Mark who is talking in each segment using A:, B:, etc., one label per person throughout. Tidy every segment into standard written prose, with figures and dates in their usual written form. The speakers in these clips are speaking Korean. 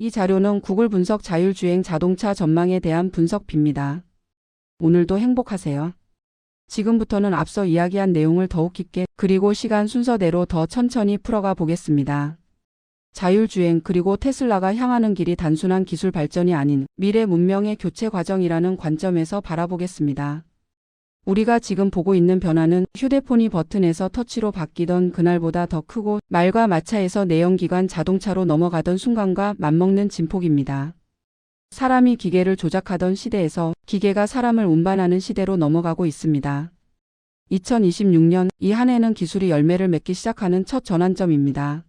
A: 이 자료는 구글 분석 자율주행 자동차 전망에 대한 분석비입니다. 오늘도 행복하세요. 지금부터는 앞서 이야기한 내용을 더욱 깊게 그리고 시간 순서대로 더 천천히 풀어가 보겠습니다. 자율주행 그리고 테슬라가 향하는 길이 단순한 기술 발전이 아닌 미래 문명의 교체 과정이라는 관점에서 바라보겠습니다. 우리가 지금 보고 있는 변화는 휴대폰이 버튼에서 터치로 바뀌던 그날보다 더 크고 말과 마차에서 내연기관 자동차로 넘어가던 순간과 맞먹는 진폭입니다. 사람이 기계를 조작하던 시대에서 기계가 사람을 운반하는 시대로 넘어가고 있습니다. 2026년 이 한 해는 기술이 열매를 맺기 시작하는 첫 전환점입니다.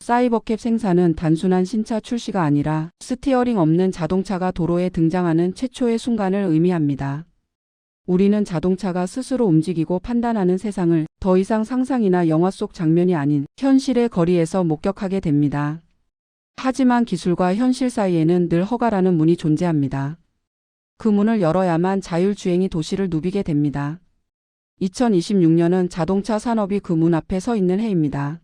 A: 사이버캡 생산은 단순한 신차 출시가 아니라 스티어링 없는 자동차가 도로에 등장하는 최초의 순간을 의미합니다. 우리는 자동차가 스스로 움직이고 판단하는 세상을 더 이상 상상이나 영화 속 장면이 아닌 현실의 거리에서 목격하게 됩니다. 하지만 기술과 현실 사이에는 늘 허가라는 문이 존재합니다. 그 문을 열어야만 자율주행이 도시를 누비게 됩니다. 2026년은 자동차 산업이 그 문 앞에 서 있는 해입니다.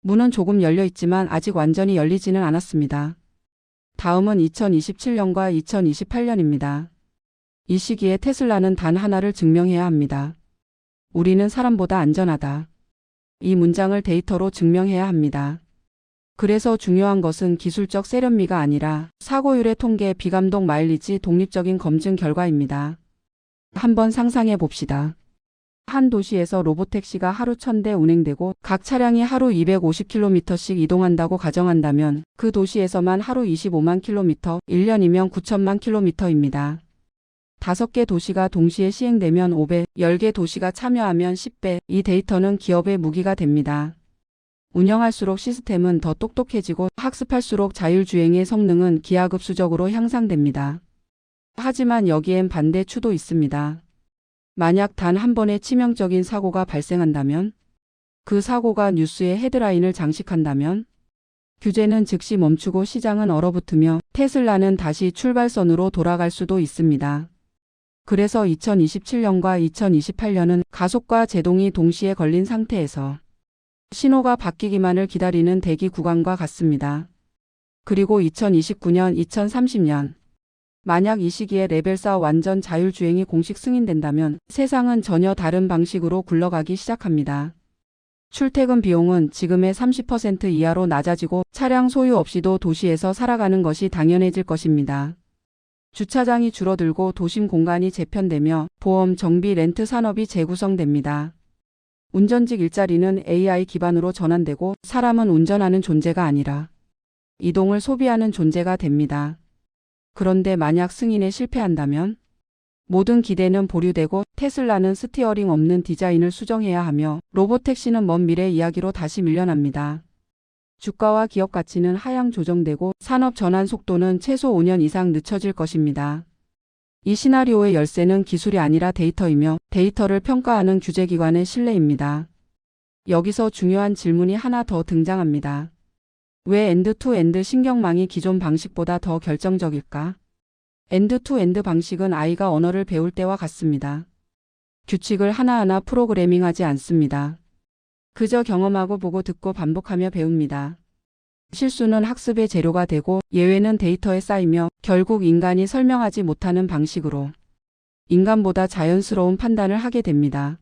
A: 문은 조금 열려 있지만 아직 완전히 열리지는 않았습니다. 다음은 2027년과 2028년입니다. 이 시기에 테슬라는 단 하나를 증명해야 합니다. 우리는 사람보다 안전하다. 이 문장을 데이터로 증명해야 합니다. 그래서 중요한 것은 기술적 세련미가 아니라 사고율의 통계, 비감독 마일리지, 독립적인 검증 결과입니다. 한번 상상해 봅시다. 한 도시에서 로보택시가 하루 1000대 운행되고 각 차량이 하루 250km씩 이동한다고 가정한다면 그 도시에서만 하루 25만 km, 1년이면 9천만 km입니다. 5개 도시가 동시에 시행되면 5배, 10개 도시가 참여하면 10배, 이 데이터는 기업의 무기가 됩니다. 운영할수록 시스템은 더 똑똑해지고 학습할수록 자율주행의 성능은 기하급수적으로 향상됩니다. 하지만 여기엔 반대 추도 있습니다. 만약 단 한 번의 치명적인 사고가 발생한다면, 그 사고가 뉴스의 헤드라인을 장식한다면, 규제는 즉시 멈추고 시장은 얼어붙으며 테슬라는 다시 출발선으로 돌아갈 수도 있습니다. 그래서 2027년과 2028년은 가속과 제동이 동시에 걸린 상태에서 신호가 바뀌기만을 기다리는 대기 구간과 같습니다. 그리고 2029년, 2030년 만약 이 시기에 레벨 4 완전 자율주행이 공식 승인된다면 세상은 전혀 다른 방식으로 굴러가기 시작합니다. 출퇴근 비용은 지금의 30% 이하로 낮아지고 차량 소유 없이도 도시에서 살아가는 것이 당연해질 것입니다. 주차장이 줄어들고 도심 공간이 재편되며 보험, 정비, 렌트 산업이 재구성됩니다. 운전직 일자리는 AI 기반으로 전환되고 사람은 운전하는 존재가 아니라 이동을 소비하는 존재가 됩니다. 그런데 만약 승인에 실패한다면 모든 기대는 보류되고 테슬라는 스티어링 없는 디자인을 수정해야 하며 로보택시는 먼 미래 이야기로 다시 밀려납니다. 주가와 기업 가치는 하향 조정되고 산업 전환 속도는 최소 5년 이상 늦춰질 것입니다. 이 시나리오의 열쇠는 기술이 아니라 데이터이며 데이터를 평가하는 규제기관의 신뢰입니다. 여기서 중요한 질문이 하나 더 등장합니다. 왜 엔드-투-엔드 신경망이 기존 방식보다 더 결정적일까? 엔드-투-엔드 방식은 아이가 언어를 배울 때와 같습니다. 규칙을 하나하나 프로그래밍하지 않습니다. 그저 경험하고 보고 듣고 반복하며 배웁니다. 실수는 학습의 재료가 되고 예외는 데이터에 쌓이며 결국 인간이 설명하지 못하는 방식으로 인간보다 자연스러운 판단을 하게 됩니다.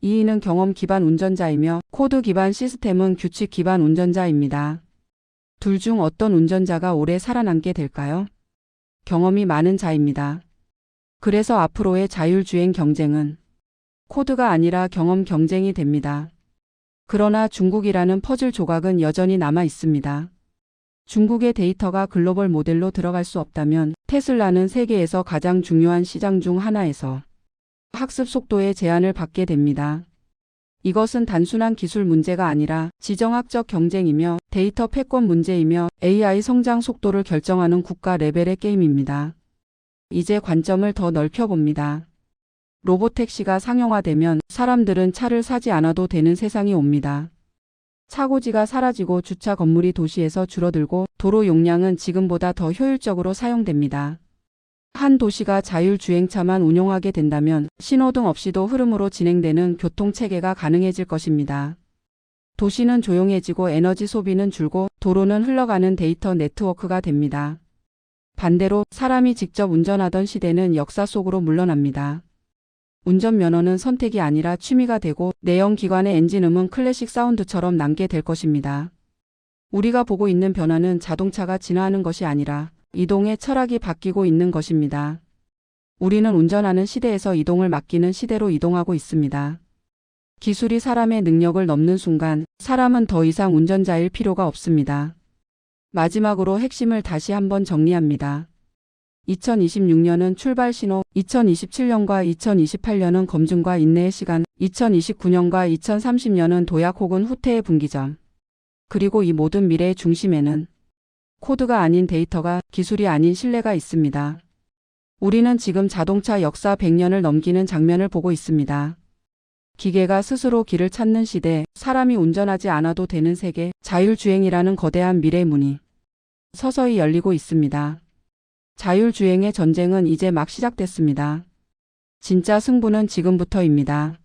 A: 이는 경험 기반 운전자이며 코드 기반 시스템은 규칙 기반 운전자입니다. 둘 중 어떤 운전자가 오래 살아남게 될까요? 경험이 많은 자입니다. 그래서 앞으로의 자율주행 경쟁은 코드가 아니라 경험 경쟁이 됩니다. 그러나 중국이라는 퍼즐 조각은 여전히 남아 있습니다. 중국의 데이터가 글로벌 모델로 들어갈 수 없다면 테슬라는 세계에서 가장 중요한 시장 중 하나에서 학습 속도의 제한을 받게 됩니다. 이것은 단순한 기술 문제가 아니라 지정학적 경쟁이며 데이터 패권 문제이며 AI 성장 속도를 결정하는 국가 레벨의 게임입니다. 이제 관점을 더 넓혀봅니다. 로보택시가 상용화되면 사람들은 차를 사지 않아도 되는 세상이 옵니다. 차고지가 사라지고 주차 건물이 도시에서 줄어들고 도로 용량은 지금보다 더 효율적으로 사용됩니다. 한 도시가 자율주행차만 운용하게 된다면 신호등 없이도 흐름으로 진행되는 교통체계가 가능해질 것입니다. 도시는 조용해지고 에너지 소비는 줄고 도로는 흘러가는 데이터 네트워크가 됩니다. 반대로 사람이 직접 운전하던 시대는 역사 속으로 물러납니다. 운전면허는 선택이 아니라 취미가 되고 내연기관의 엔진음은 클래식 사운드처럼 남게 될 것입니다. 우리가 보고 있는 변화는 자동차가 진화하는 것이 아니라 이동의 철학이 바뀌고 있는 것입니다. 우리는 운전하는 시대에서 이동을 맡기는 시대로 이동하고 있습니다. 기술이 사람의 능력을 넘는 순간 사람은 더 이상 운전자일 필요가 없습니다. 마지막으로 핵심을 다시 한번 정리합니다. 2026년은 출발 신호, 2027년과 2028년은 검증과 인내의 시간, 2029년과 2030년은 도약 혹은 후퇴의 분기점. 그리고 이 모든 미래의 중심에는 코드가 아닌 데이터가, 기술이 아닌 신뢰가 있습니다. 우리는 지금 자동차 역사 100년을 넘기는 장면을 보고 있습니다. 기계가 스스로 길을 찾는 시대, 사람이 운전하지 않아도 되는 세계, 자율주행이라는 거대한 미래 문이 서서히 열리고 있습니다. 자율주행의 전쟁은 이제 막 시작됐습니다. 진짜 승부는 지금부터입니다.